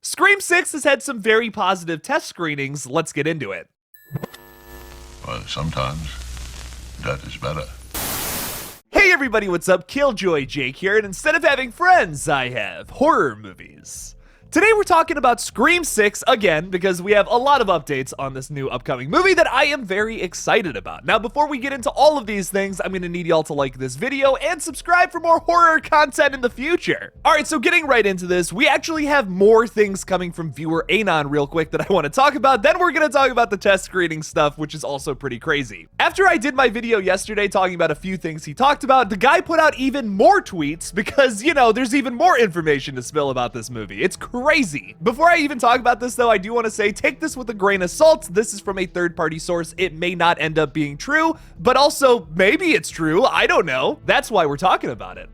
Scream 6 has had some very positive test screenings. Let's get into it. Well, sometimes that is better. Hey everybody, what's up? Killjoy Jake here, and instead of having friends, I have horror movies. Today we're talking about Scream 6 again, because we have a lot of updates on this new upcoming movie that I am very excited about. Now, before we get into all of these things, I'm gonna need y'all to like this video and subscribe for more horror content in the future. Alright, so getting right into this, we actually have more things coming from viewer Anon real quick that I want to talk about. Then we're gonna talk about the test screening stuff, which is also pretty crazy. After I did my video yesterday talking about a few things he talked about, the guy put out even more tweets because, you know, there's even more information to spill about this movie. It's crazy. Before I even talk about this though, I do want to say, take this with a grain of salt. This is from a third-party source. It may not end up being true, but also maybe it's true. I don't know. That's why we're talking about it.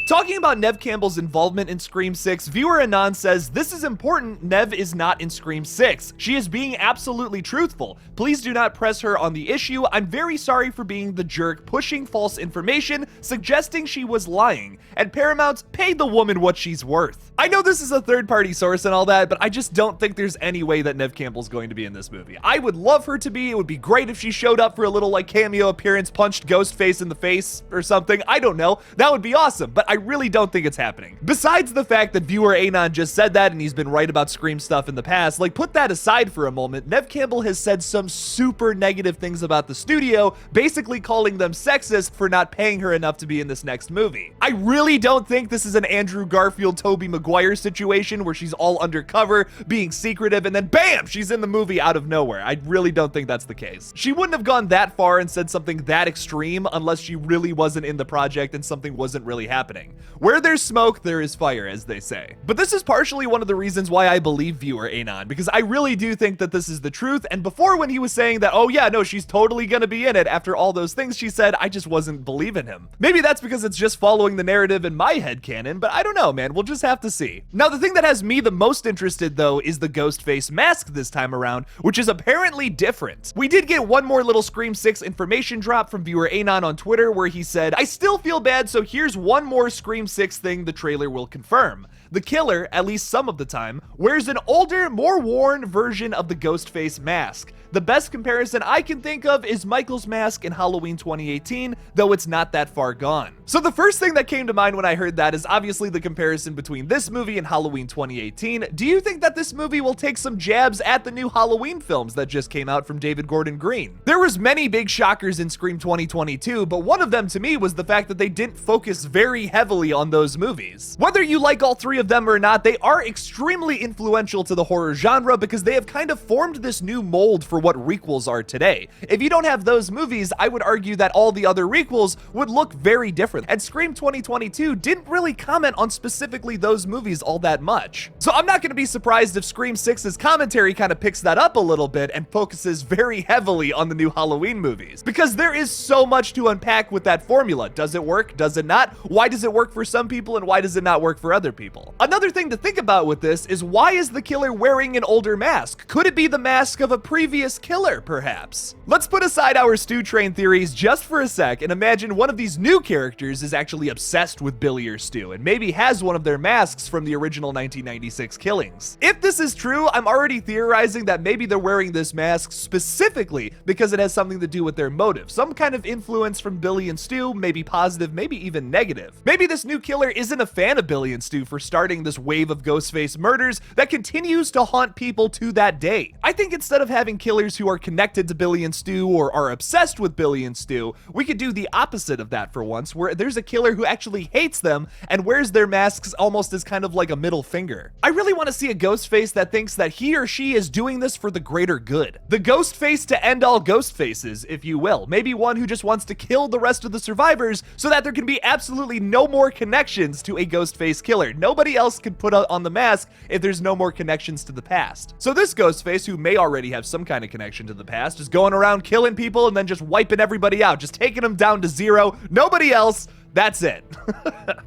Talking about Nev Campbell's involvement in Scream 6, viewer Anon says, "This is important. Nev is not in Scream 6. She is being absolutely truthful. Please do not press her on the issue. I'm very sorry for being the jerk pushing false information, suggesting she was lying. And Paramount, pay the woman what she's worth." I know this is a third-party source and all that, but I just don't think there's any way that Nev Campbell's going to be in this movie. I would love her to be. It would be great if she showed up for a little like cameo appearance, punched Ghostface in the face or something. I don't know. That would be awesome, but I really don't think it's happening. Besides the fact that viewer Anon just said that and he's been right about Scream stuff in the past, like put that aside for a moment, Nev Campbell has said some super negative things about the studio, basically calling them sexist for not paying her enough to be in this next movie. I really don't think this is an Andrew Garfield, Tobey Maguire situation where she's all undercover, being secretive, and then bam, she's in the movie out of nowhere. I really don't think that's the case. She wouldn't have gone that far and said something that extreme unless she really wasn't in the project and something wasn't really happening. Where there's smoke, there is fire, as they say. But this is partially one of the reasons why I believe viewer Anon, because I really do think that this is the truth. And before, when he was saying that, oh yeah, no, she's totally gonna be in it after all those things she said, I just wasn't believing him. Maybe that's because it's just following the narrative in my head canon, but I don't know, man. We'll just have to see. Now, the thing that has me the most interested, though, is the Ghostface mask this time around, which is apparently different. We did get one more little Scream 6 information drop from viewer Anon on Twitter where he said, "I still feel bad, so here's one more Scream 6 thing the trailer will confirm. The killer, at least some of the time, wears an older, more worn version of the Ghostface mask. The best comparison I can think of is Michael's mask in Halloween 2018, though it's not that far gone." So the first thing that came to mind when I heard that is obviously the comparison between this movie and Halloween 2018. Do you think that this movie will take some jabs at the new Halloween films that just came out from David Gordon Green? There was many big shockers in Scream 2022, but one of them to me was the fact that they didn't focus very heavily on those movies. Whether you like all three of them or not, they are extremely influential to the horror genre because they have kind of formed this new mold for what requels are today. If you don't have those movies, I would argue that all the other requels would look very different. And Scream 2022 didn't really comment on specifically those movies all that much. So I'm not going to be surprised if Scream 6's commentary kind of picks that up a little bit and focuses very heavily on the new Halloween movies. Because there is so much to unpack with that formula. Does it work? Does it not? Why does it work for some people and why does it not work for other people? Another thing to think about with this is, why is the killer wearing an older mask? Could it be the mask of a previous killer, perhaps? Let's put aside our stew train theories just for a sec and imagine one of these new characters is actually obsessed with Billy or Stu and maybe has one of their masks from the original 1996 killings. If this is true, I'm already theorizing that maybe they're wearing this mask specifically because it has something to do with their motive. Some kind of influence from Billy and Stu, maybe positive, maybe even negative. Maybe this new killer isn't a fan of Billy and Stu for starting this wave of Ghostface murders that continues to haunt people to that day. I think instead of having killers who are connected to Billy and Stu or are obsessed with Billy and Stu, we could do the opposite of that for once, where there's a killer who actually hates them and wears their masks almost as kind of like a middle finger. I really want to see a Ghostface that thinks that he or she is doing this for the greater good. The Ghostface to end all Ghostfaces, if you will. Maybe one who just wants to kill the rest of the survivors so that there can be absolutely no more connections to a Ghostface killer. Nobody else could put on the mask if there's no more connections to the past. So this Ghostface, who may already have some kind of connection to the past, is going around killing people and then just wiping everybody out, just taking them down to zero. Nobody else. That's it.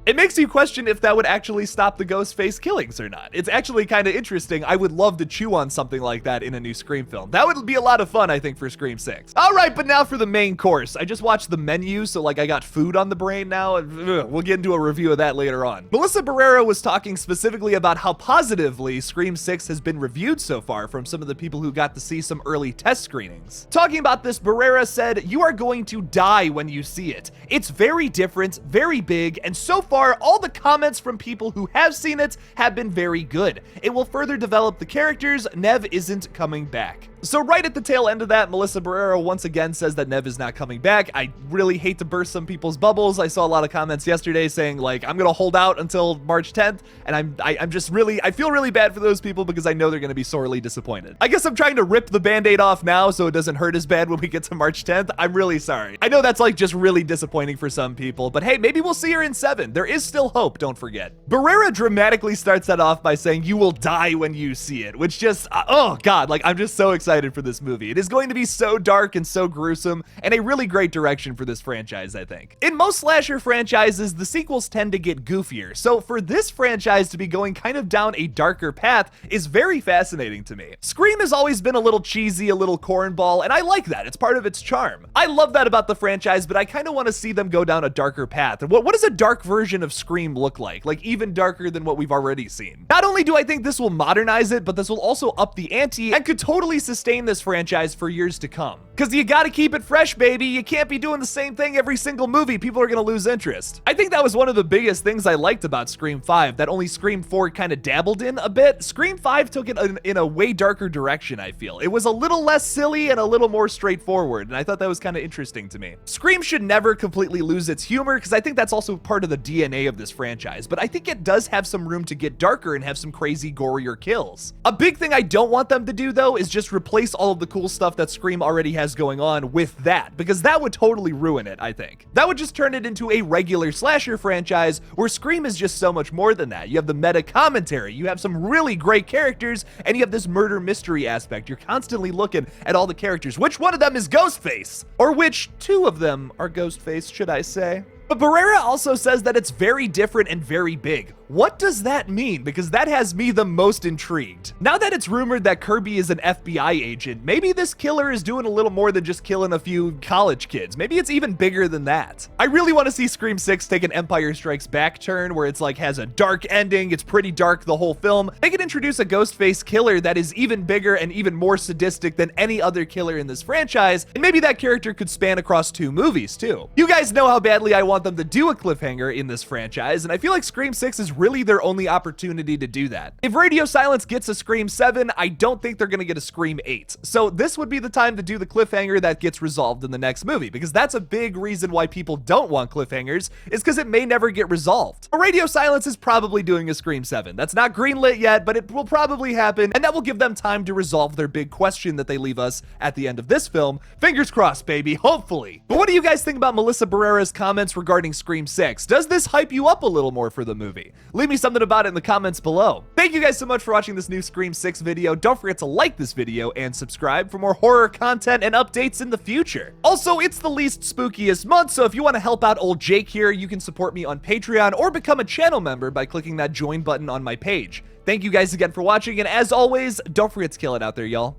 It makes you question if that would actually stop the Ghostface killings or not. It's actually kind of interesting. I would love to chew on something like that in a new Scream film. That would be a lot of fun, I think, for Scream 6. All right, but now for the main course. I just watched the menu, so like I got food on the brain now. We'll get into a review of that later on. Melissa Barrera was talking specifically about how positively Scream 6 has been reviewed so far from some of the people who got to see some early test screenings. Talking about this, Barrera said, "You are going to die when you see it. It's very different, very big, and so far, all the comments from people who have seen it have been very good. It will further develop the characters. Nev isn't coming back." So right at the tail end of that, Melissa Barrera once again says that Nev is not coming back. I really hate to burst some people's bubbles. I saw a lot of comments yesterday saying like, I'm gonna hold out until March 10th, and I feel really bad for those people because I know they're gonna be sorely disappointed. I guess I'm trying to rip the band-aid off now so it doesn't hurt as bad when we get to March 10th. I'm really sorry. I know that's like just really disappointing for some people, but hey, maybe we'll see her in 7. There is still hope, don't forget. Barrera dramatically starts that off by saying, "You will die when you see it," which just, oh God, like I'm just so excited for this movie. It is going to be so dark and so gruesome, and a really great direction for this franchise, I think. In most slasher franchises, the sequels tend to get goofier, so for this franchise to be going kind of down a darker path is very fascinating to me. Scream has always been a little cheesy, a little cornball, and I like that. It's part of its charm. I love that about the franchise, but I kind of want to see them go down a darker path. And what does a dark version of Scream look like? Like even darker than what we've already seen. Not only do I think this will modernize it, but this will also up the ante and could totally sustain this franchise for years to come. Because you gotta keep it fresh, baby. You can't be doing the same thing every single movie. People are gonna lose interest. I think that was one of the biggest things I liked about Scream 5 that only Scream 4 kind of dabbled in a bit. Scream 5 took it in a way darker direction, I feel. It was a little less silly and a little more straightforward, and I thought that was kind of interesting to me. Scream should never completely lose its humor, because I think that's also part of the DNA of this franchise, but I think it does have some room to get darker and have some crazy, gorier kills. A big thing I don't want them to do, though, is just replace all of the cool stuff that Scream already has going on with that, because that would totally ruin it, I think. That would just turn it into a regular slasher franchise where Scream is just so much more than that. You have the meta commentary, you have some really great characters, and you have this murder mystery aspect. You're constantly looking at all the characters. Which one of them is Ghostface? Or which two of them are Ghostface, should I say? But Barrera also says that it's very different and very big. What does that mean? Because that has me the most intrigued. Now that it's rumored that Kirby is an FBI agent, maybe this killer is doing a little more than just killing a few college kids. Maybe it's even bigger than that. I really want to see Scream 6 take an Empire Strikes Back turn where it's like has a dark ending. It's pretty dark the whole film. They could introduce a Ghostface killer that is even bigger and even more sadistic than any other killer in this franchise. And maybe that character could span across 2 movies too. You guys know how badly I want them to do a cliffhanger in this franchise, and I feel like Scream 6 is really their only opportunity to do that. If Radio Silence gets a Scream 7, I don't think they're gonna get a Scream 8. So this would be the time to do the cliffhanger that gets resolved in the next movie, because that's a big reason why people don't want cliffhangers, is because it may never get resolved. But Radio Silence is probably doing a Scream 7. That's not greenlit yet, but it will probably happen, and that will give them time to resolve their big question that they leave us at the end of this film. Fingers crossed, baby, hopefully. But what do you guys think about Melissa Barrera's comments regarding Scream 6? Does this hype you up a little more for the movie? Leave me something about it in the comments below. Thank you guys so much for watching this new Scream 6 video. Don't forget to like this video and subscribe for more horror content and updates in the future. Also, it's the least spookiest month, so if you want to help out old Jake here, you can support me on Patreon or become a channel member by clicking that join button on my page. Thank you guys again for watching, and as always, don't forget to kill it out there, y'all.